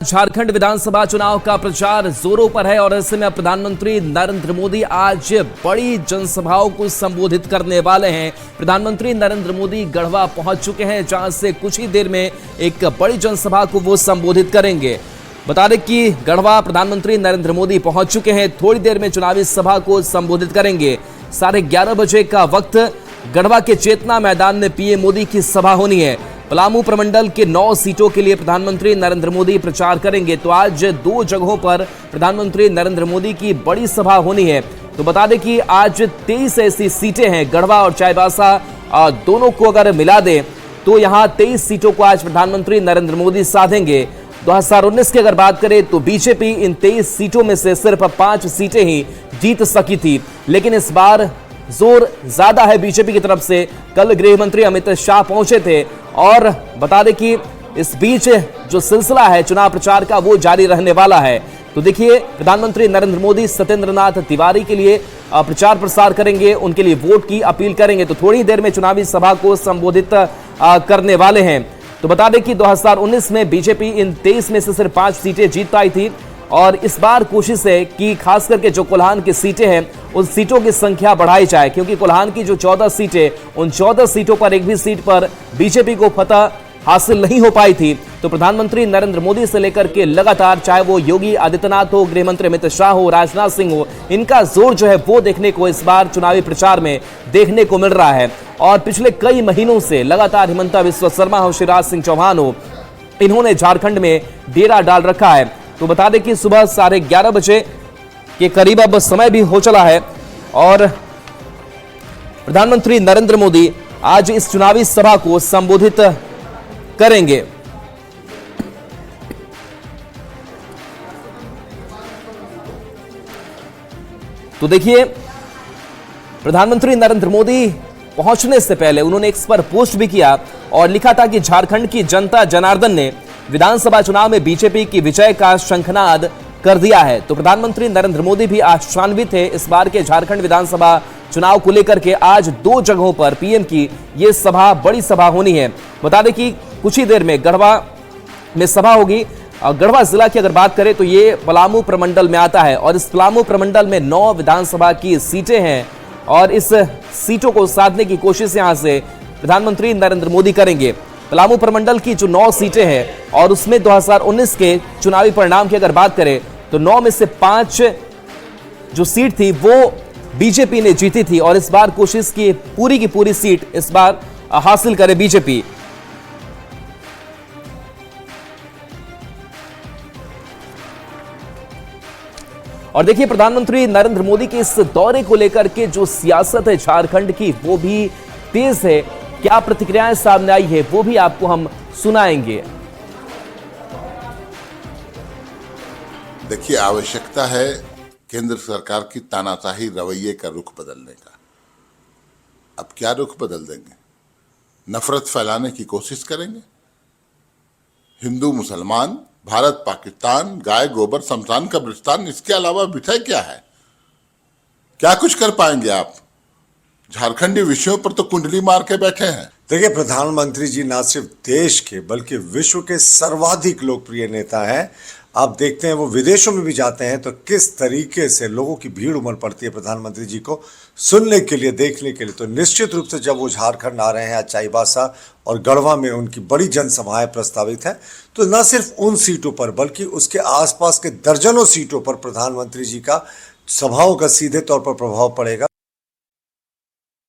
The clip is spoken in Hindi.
झारखंड विधानसभा चुनाव का प्रचार जोरों पर है और ऐसे में प्रधानमंत्री नरेंद्र मोदी आज बड़ी जनसभाओं को संबोधित करने वाले हैं। प्रधानमंत्री नरेंद्र मोदी गढ़वा पहुंच चुके हैं, जहां से कुछ ही देर में एक बड़ी जनसभा को वो संबोधित करेंगे। बता दें कि गढ़वा प्रधानमंत्री नरेंद्र मोदी पहुंच चुके हैं, थोड़ी देर में चुनावी सभा को संबोधित करेंगे। 11:30 बजे का वक्त गढ़वा के चेतना मैदान में पीएम मोदी की सभा होनी है। पलामू प्रमंडल के 9 सीटों के लिए प्रधानमंत्री नरेंद्र मोदी प्रचार करेंगे। तो आज 2 जगहों पर प्रधानमंत्री नरेंद्र मोदी की बड़ी सभा होनी है। तो बता दें कि आज 23 ऐसी सीटें हैं, गढ़वा और चाईबासा दोनों को अगर मिला दें तो यहां 23 सीटों को आज प्रधानमंत्री नरेंद्र मोदी साधेंगे। 2019 की अगर बात करें तो बीजेपी इन 23 सीटों में से सिर्फ 5 सीटें ही जीत सकी थी, लेकिन इस बार जोर ज्यादा है बीजेपी की तरफ से। कल गृह मंत्री अमित शाह पहुंचे थे और बता दें कि इस बीच जो सिलसिला है चुनाव प्रचार का वो जारी रहने वाला है। तो देखिए, प्रधानमंत्री नरेंद्र मोदी सत्येंद्र नाथ तिवारी के लिए प्रचार प्रसार करेंगे, उनके लिए वोट की अपील करेंगे। तो थोड़ी देर में चुनावी सभा को संबोधित करने वाले हैं। तो बता दें कि 2019 में बीजेपी इन 23 में से सिर्फ 5 सीटें जीत पाई थी और इस बार कोशिश है कि खास करके जो कोल्हान की सीटें हैं उन सीटों की संख्या बढ़ाई जाए, क्योंकि कोल्हान की जो 14 सीटें, उन 14 सीटों पर एक भी सीट पर बीजेपी को फतह हासिल नहीं हो पाई थी। तो प्रधानमंत्री नरेंद्र मोदी से लेकर के लगातार, चाहे वो योगी आदित्यनाथ हो, गृह मंत्री अमित शाह हो, राजनाथ सिंह हो, इनका जोर जो है वो देखने को इस बार चुनावी प्रचार में देखने को मिल रहा है। और पिछले कई महीनों से लगातार हिमंता बिस्वा शर्मा हो, शिवराज सिंह चौहान हो, इन्होंने झारखंड में डेरा डाल रखा है। तो बता दें कि सुबह 11:30 बजे के करीब अब समय भी हो चला है और प्रधानमंत्री नरेंद्र मोदी आज इस चुनावी सभा को संबोधित करेंगे। तो देखिए, प्रधानमंत्री नरेंद्र मोदी पहुंचने से पहले उन्होंने इस पर पोस्ट भी किया और लिखा था कि झारखंड की जनता जनार्दन ने विधानसभा चुनाव में बीजेपी की विजय का शंखनाद कर दिया है। तो प्रधानमंत्री नरेंद्र मोदी भी आशान्वित थे इस बार के झारखंड विधानसभा चुनाव को लेकर के। आज 2 जगहों पर पीएम की ये सभा, बड़ी सभा होनी है। बता दें कि कुछ ही देर में गढ़वा में सभा होगी। गढ़वा जिला की अगर बात करें तो ये पलामू प्रमंडल में आता है और इस पलामू प्रमंडल में 9 विधानसभा की सीटें हैं और इस सीटों को साधने की कोशिश यहां से प्रधानमंत्री नरेंद्र मोदी करेंगे। पलामू प्रमंडल की जो 9 सीटें हैं और उसमें 2019 के चुनावी परिणाम की अगर बात करें तो 9 में से 5 जो सीट थी वो बीजेपी ने जीती थी और इस बार कोशिश की पूरी सीट इस बार हासिल करे बीजेपी। और देखिए, प्रधानमंत्री नरेंद्र मोदी के इस दौरे को लेकर के जो सियासत है झारखंड की वो भी तेज है। क्या प्रतिक्रियाएं सामने आई है वो भी आपको हम सुनाएंगे। देखिए, आवश्यकता है केंद्र सरकार की तानाशाही रवैये का रुख बदलने का। अब क्या रुख बदल देंगे? नफरत फैलाने की कोशिश करेंगे। हिंदू मुसलमान, भारत पाकिस्तान, गाय गोबर शमशान कब्रिस्तान, इसके अलावा विषय क्या है? क्या कुछ कर पाएंगे आप? झारखंडी विषयों पर तो कुंडली मार के बैठे हैं। देखिए, प्रधानमंत्री जी न सिर्फ देश के बल्कि विश्व के सर्वाधिक लोकप्रिय नेता हैं। आप देखते हैं वो विदेशों में भी जाते हैं तो किस तरीके से लोगों की भीड़ उमड़ पड़ती है प्रधानमंत्री जी को सुनने के लिए, देखने के लिए। तो निश्चित रूप से जब वो झारखंड आ रहे हैं, चाईबासा और गढ़वा में उनकी बड़ी जनसभाएं प्रस्तावित है, तो न सिर्फ उन सीटों पर बल्कि उसके आसपास के दर्जनों सीटों पर प्रधानमंत्री जी का सभाओं का सीधे तौर पर प्रभाव पड़ेगा।